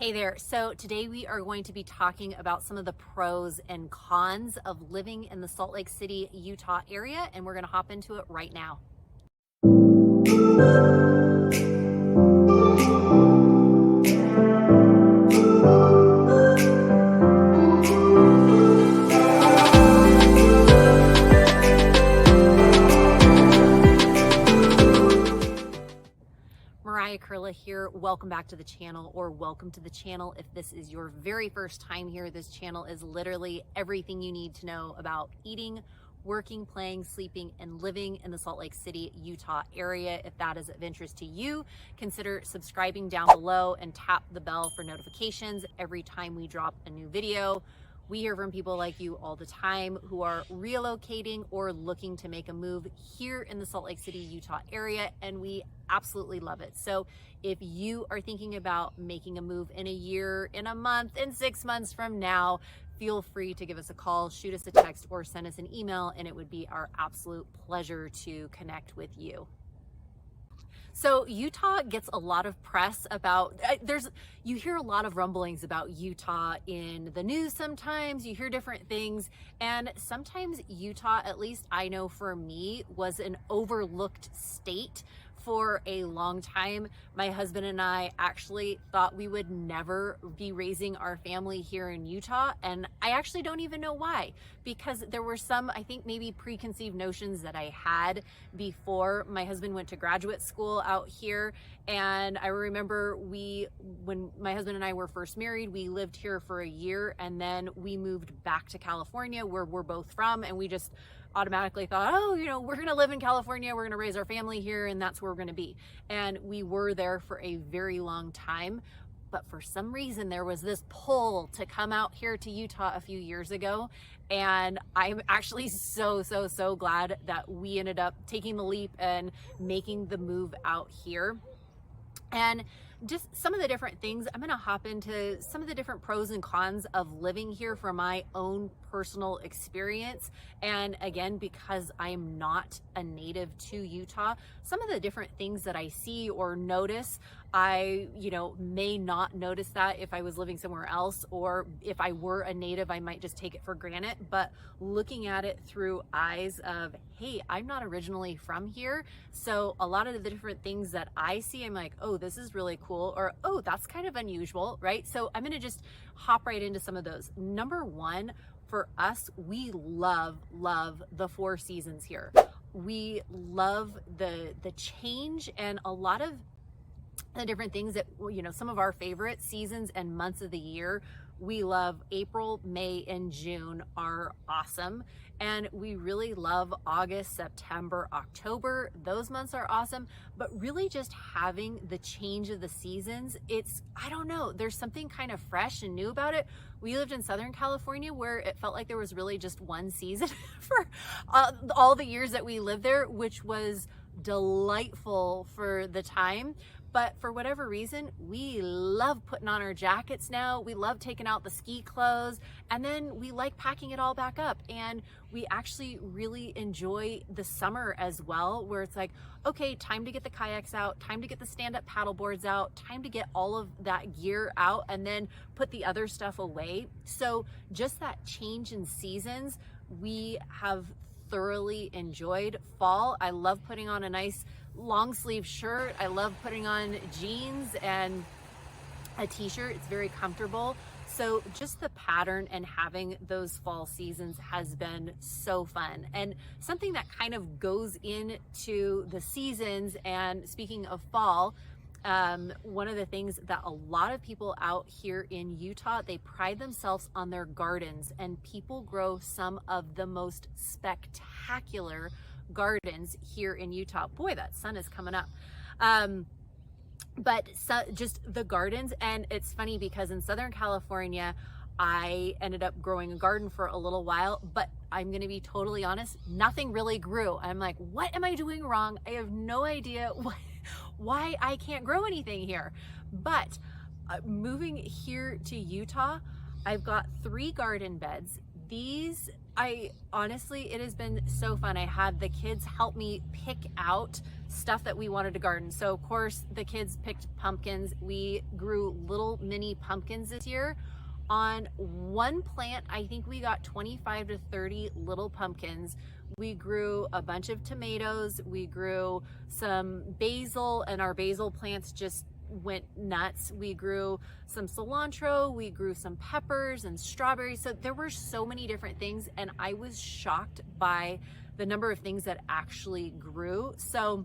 Hey there. So today we are going to be talking about some of the pros and cons of living in the Salt Lake City, Utah area, and we're going to hop into it right now. Mariah here. Welcome back to the channel, or welcome to the channel if this is your very first time here. This channel is literally everything you need to know about eating, working, playing, sleeping, and living in the Salt Lake City, Utah area. If that is of interest to you, consider subscribing down below and tap the bell for notifications every time we drop a new video. We hear from people like you all the time who are relocating or looking to make a move here in the Salt Lake City, Utah area, and we absolutely love it. So if you are thinking about making a move in a year, in a month, in 6 months from now, feel free to give us a call, shoot us a text, or send us an email, and it would be our absolute pleasure to connect with you. So Utah gets a lot of press about, you hear a lot of rumblings about Utah in the news sometimes, you hear different things, and sometimes Utah, at least I know for me, was an overlooked state for a long time. My husband and I actually thought we would never be raising our family here in Utah, and I actually don't even know why, because there were some, I think maybe preconceived notions that I had before my husband went to graduate school out here. And I remember when my husband and I were first married, we lived here for a year, and then we moved back to California, where we're both from, and we just automatically thought, oh, we're going to live in California, we're going to raise our family here, and that's where we're going to be. And we were there for a very long time. But for some reason, there was this pull to come out here to Utah a few years ago. And I'm actually so glad that we ended up taking the leap and making the move out here. And just some of the different things, I'm going to hop into some of the different pros and cons of living here from my own personal experience. And again, because I'm not a native to Utah, some of the different things that I see or notice, I may not notice that if I was living somewhere else, or if I were a native, I might just take it for granted. But looking at it through eyes of, hey, I'm not originally from here, so a lot of the different things that I see, I'm like, oh, this is really cool, or oh, that's kind of unusual, right? So I'm gonna just hop right into some of those. Number one, for us, we love the 4 seasons here. We love the change, and a lot of the different things that, some of our favorite seasons and months of the year. We love April, May, and June are awesome. And we really love August, September, October. Those months are awesome. But really just having the change of the seasons, I don't know, there's something kind of fresh and new about it. We lived in Southern California, where it felt like there was really just one season for all the years that we lived there, which was delightful for the time. But for whatever reason, we love putting on our jackets now. We love taking out the ski clothes, and then we like packing it all back up. And we actually really enjoy the summer as well, where it's like, okay, time to get the kayaks out, time to get the stand-up paddle boards out, time to get all of that gear out, and then put the other stuff away. So just that change in seasons, we have thoroughly enjoyed. Fall, I love putting on a nice long sleeve shirt. I love putting on jeans and a t-shirt. It's very comfortable. So just the pattern and having those fall seasons has been so fun. And something that kind of goes into the seasons, and speaking of fall, one of the things that a lot of people out here in Utah, they pride themselves on their gardens, and people grow some of the most spectacular gardens here in Utah. Boy, that sun is coming up. But just the gardens, and it's funny because in Southern California, I ended up growing a garden for a little while, but I'm going to be totally honest, nothing really grew. I'm like, what am I doing wrong? I have no idea why I can't grow anything here. But moving here to Utah, I've got 3 garden beds. these, I honestly, it has been so fun. I had the kids help me pick out stuff that we wanted to garden. So of course the kids picked pumpkins. We grew little mini pumpkins this year. On one plant, I think we got 25 to 30 little pumpkins. We grew a bunch of tomatoes. We grew some basil, and our basil plants just went nuts. We grew some cilantro, we grew some peppers and strawberries. So there were so many different things, and I was shocked by the number of things that actually grew. So,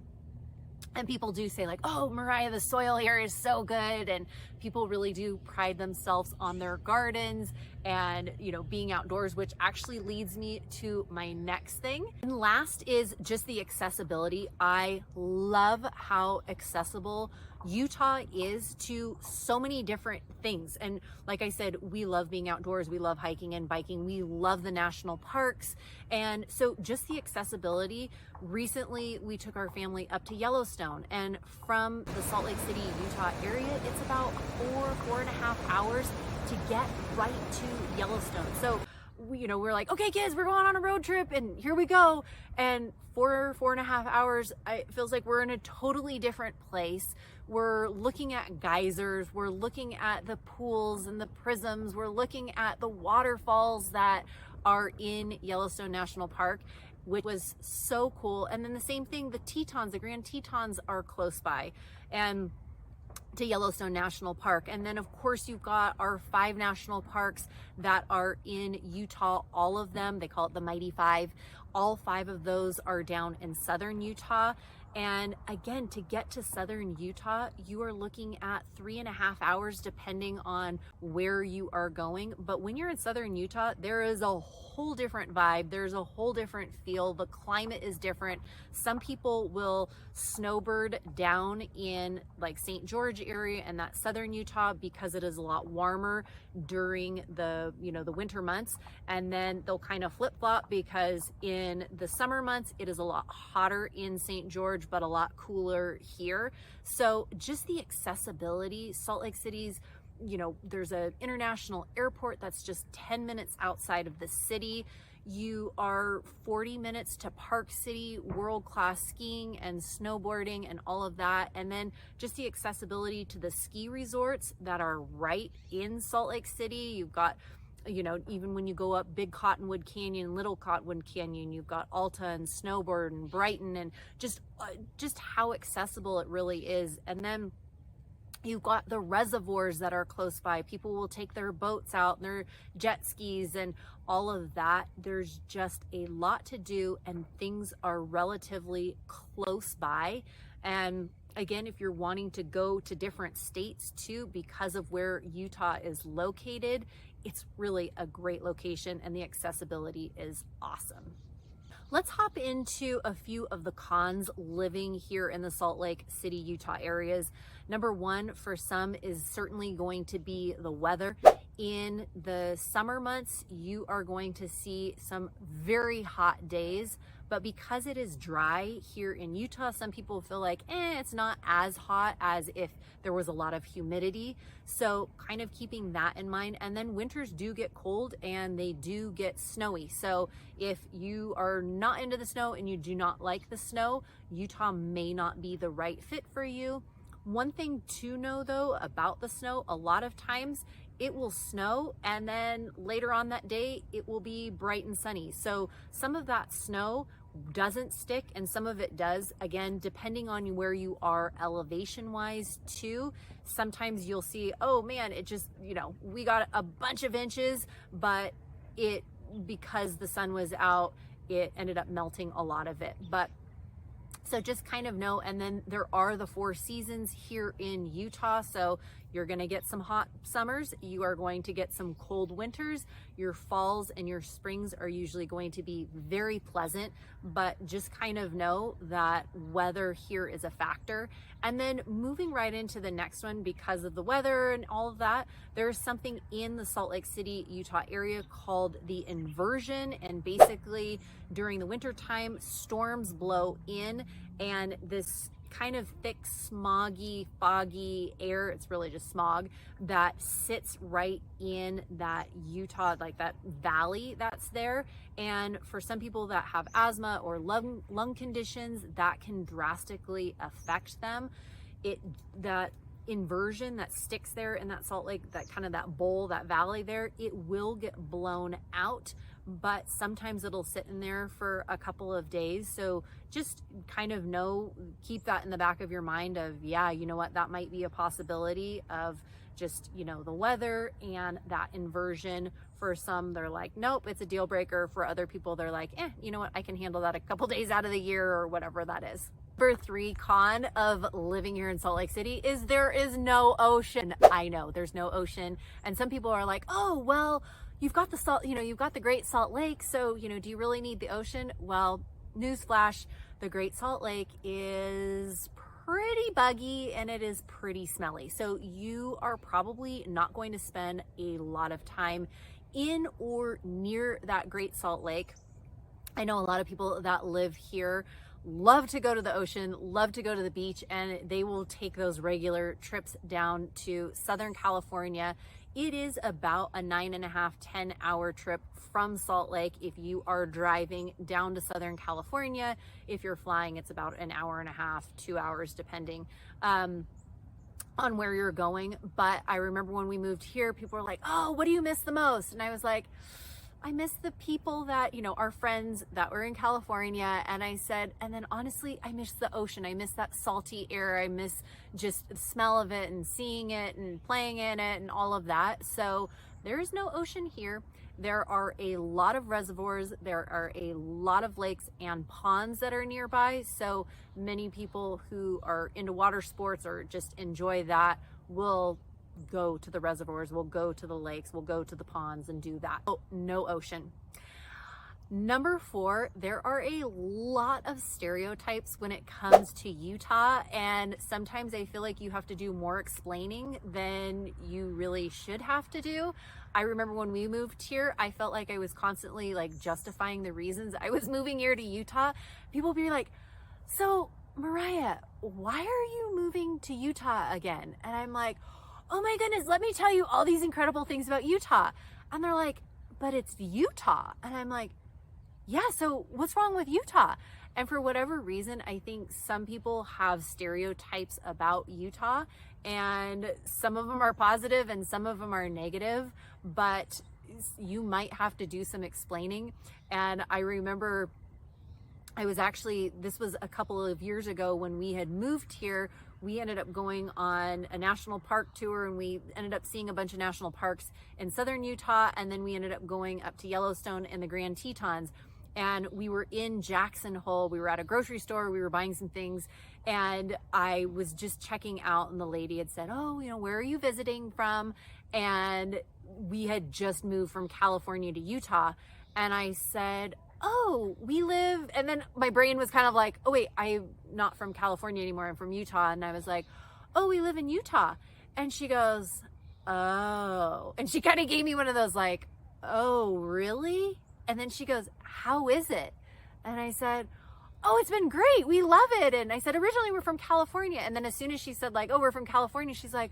and people do say like, oh, Mariah, the soil here is so good. And people really do pride themselves on their gardens and, you know, being outdoors, which actually leads me to my next thing. And last is just the accessibility. I love how accessible Utah is to so many different things. And like I said, we love being outdoors. We love hiking and biking. We love the national parks. And so just the accessibility. Recently, we took our family up to Yellowstone, and from the Salt Lake City, Utah area, it's about 4.5 hours to get right to Yellowstone. So we're like, okay, kids, we're going on a road trip, and here we go. And 4.5 hours, it feels like we're in a totally different place. We're looking at geysers, we're looking at the pools and the prisms, we're looking at the waterfalls that are in Yellowstone National Park, which was so cool. And then the same thing, the Tetons, the Grand Tetons are close by and to Yellowstone National Park. And then of course you've got our 5 national parks that are in Utah, all of them, they call it the Mighty 5. All 5 of those are down in southern Utah. And again, to get to southern Utah, you are looking at 3.5 hours depending on where you are going. But when you're in southern Utah, there is a whole different vibe. There's a whole different feel. The climate is different. Some people will snowbird down in like St. George area and that southern Utah because it is a lot warmer during the winter months. And then they'll kind of flip flop because in the summer months, it is a lot hotter in St. George, but a lot cooler here. So just the accessibility, Salt Lake City's, there's an international airport that's just 10 minutes outside of the city. You are 40 minutes to Park City, world-class skiing and snowboarding and all of that. And then just the accessibility to the ski resorts that are right in Salt Lake City. You've got, even when you go up Big Cottonwood Canyon, Little Cottonwood Canyon, you've got Alta and Snowbird and Brighton, and just how accessible it really is. And then you've got the reservoirs that are close by. People will take their boats out and their jet skis and all of that. There's just a lot to do, and things are relatively close by. And again, if you're wanting to go to different states too, because of where Utah is located, it's really a great location and the accessibility is awesome. Let's hop into a few of the cons living here in the Salt Lake City, Utah areas. Number one for some is certainly going to be the weather. In the summer months, you are going to see some very hot days, but because it is dry here in Utah, some people feel like, it's not as hot as if there was a lot of humidity. So kind of keeping that in mind. And then winters do get cold and they do get snowy. So if you are not into the snow and you do not like the snow, Utah may not be the right fit for you. One thing to know though about the snow, a lot of times it will snow and then later on that day it will be bright and sunny. So some of that snow doesn't stick and some of it does, again depending on where you are elevation wise too. Sometimes you'll see, oh man, it just, we got a bunch of inches, but because the sun was out, it ended up melting a lot of it. But so just kind of know. And then there are the 4 seasons here in Utah. So you're going to get some hot summers. You are going to get some cold winters. Your falls and your springs are usually going to be very pleasant, but just kind of know that weather here is a factor. And then moving right into the next one, because of the weather and all of that, there's something in the Salt Lake City, Utah area called the inversion. And basically during the winter time, storms blow in and this kind of thick, smoggy, foggy air. It's really just smog that sits right in that Utah, like that valley that's there. And for some people that have asthma or lung conditions, that can drastically affect them. That inversion that sticks there in that Salt Lake, that kind of that bowl, that valley there, it will get blown out, but sometimes it'll sit in there for a couple of days. So just kind of keep that in the back of your mind of, yeah, you know what, that might be a possibility of just, you know, the weather and that inversion. For some, they're like, nope, it's a deal breaker. For other people, they're like, you know what, I can handle that a couple days out of the year or whatever that is. Number 3 con of living here in Salt Lake City is there is no ocean. I know there's no ocean. And some people are like, oh, well, you've got the Great Salt Lake. So, you know, do you really need the ocean? Well, newsflash, the Great Salt Lake is pretty buggy and it is pretty smelly. So you are probably not going to spend a lot of time in or near that Great Salt Lake. I know a lot of people that live here love to go to the ocean, love to go to the beach, and they will take those regular trips down to Southern California. It is about a 9.5, 10-hour trip from Salt Lake if you are driving down to Southern California. If you're flying, it's about an hour and a half, 2 hours, depending on where you're going. But I remember when we moved here, people were like, oh, what do you miss the most? And I was like, I miss the people that, you know, our friends that were in California. And I said, and then honestly, I miss the ocean. I miss that salty air. I miss just the smell of it and seeing it and playing in it and all of that. So there is no ocean here. There are a lot of reservoirs. There are a lot of lakes and ponds that are nearby. So many people who are into water sports or just enjoy that will go to the reservoirs, we'll go to the lakes, we'll go to the ponds and do that. Oh, no ocean. Number 4, there are a lot of stereotypes when it comes to Utah, and sometimes I feel like you have to do more explaining than you really should have to do. I remember when we moved here, I felt like I was constantly like justifying the reasons I was moving here to Utah. People would be like, so Mariah, why are you moving to Utah again? And I'm like, oh my goodness, let me tell you all these incredible things about Utah. And they're like, but it's Utah. And I'm like, yeah, so what's wrong with Utah? And for whatever reason, I think some people have stereotypes about Utah, and some of them are positive and some of them are negative, but you might have to do some explaining. And I remember this was a couple of years ago when we had moved here. We ended up going on a national park tour, and we ended up seeing a bunch of national parks in southern Utah. And then we ended up going up to Yellowstone and the Grand Tetons. And we were in Jackson Hole. We were at a grocery store. We were buying some things. And I was just checking out, and the lady had said, oh, you know, where are you visiting from? And we had just moved from California to Utah. And I said, oh, we live, and then my brain was kind of like, oh wait, I'm not from California anymore, I'm from Utah. And I was like, oh, we live in Utah. And she goes, oh, and she kind of gave me one of those like, oh, really? And then she goes, how is it? And I said, oh, it's been great, we love it. And I said, originally we're from California. And then as soon as she said like, oh, we're from California, she's like,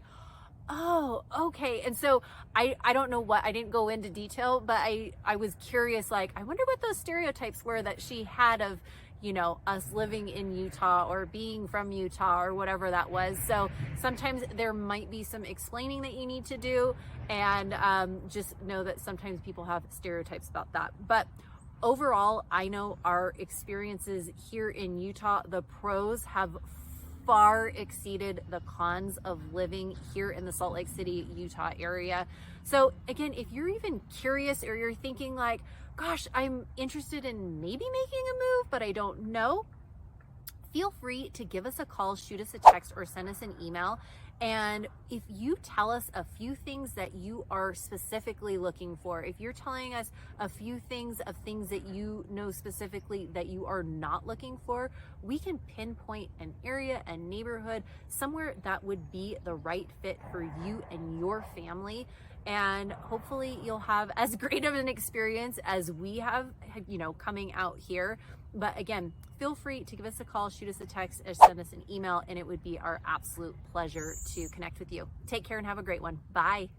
oh, okay. And so I don't know what, I didn't go into detail, but I was curious, like, I wonder what those stereotypes were that she had of, you know, us living in Utah or being from Utah or whatever that was. So sometimes there might be some explaining that you need to do, and just know that sometimes people have stereotypes about that. But overall, I know our experiences here in Utah, the pros have far exceeded the cons of living here in the Salt Lake City, Utah area. So again, if you're even curious or you're thinking like, gosh, I'm interested in maybe making a move, but I don't know, feel free to give us a call, shoot us a text, or send us an email. And if you tell us a few things that you are specifically looking for, if you're telling us a few things that you know specifically that you are not looking for, we can pinpoint an area, a neighborhood, somewhere that would be the right fit for you and your family. and hopefully you'll have as great of an experience as we have, you know, coming out here. But again, feel free to give us a call, shoot us a text, or send us an email, and it would be our absolute pleasure to connect with you. Take care and have a great one. Bye.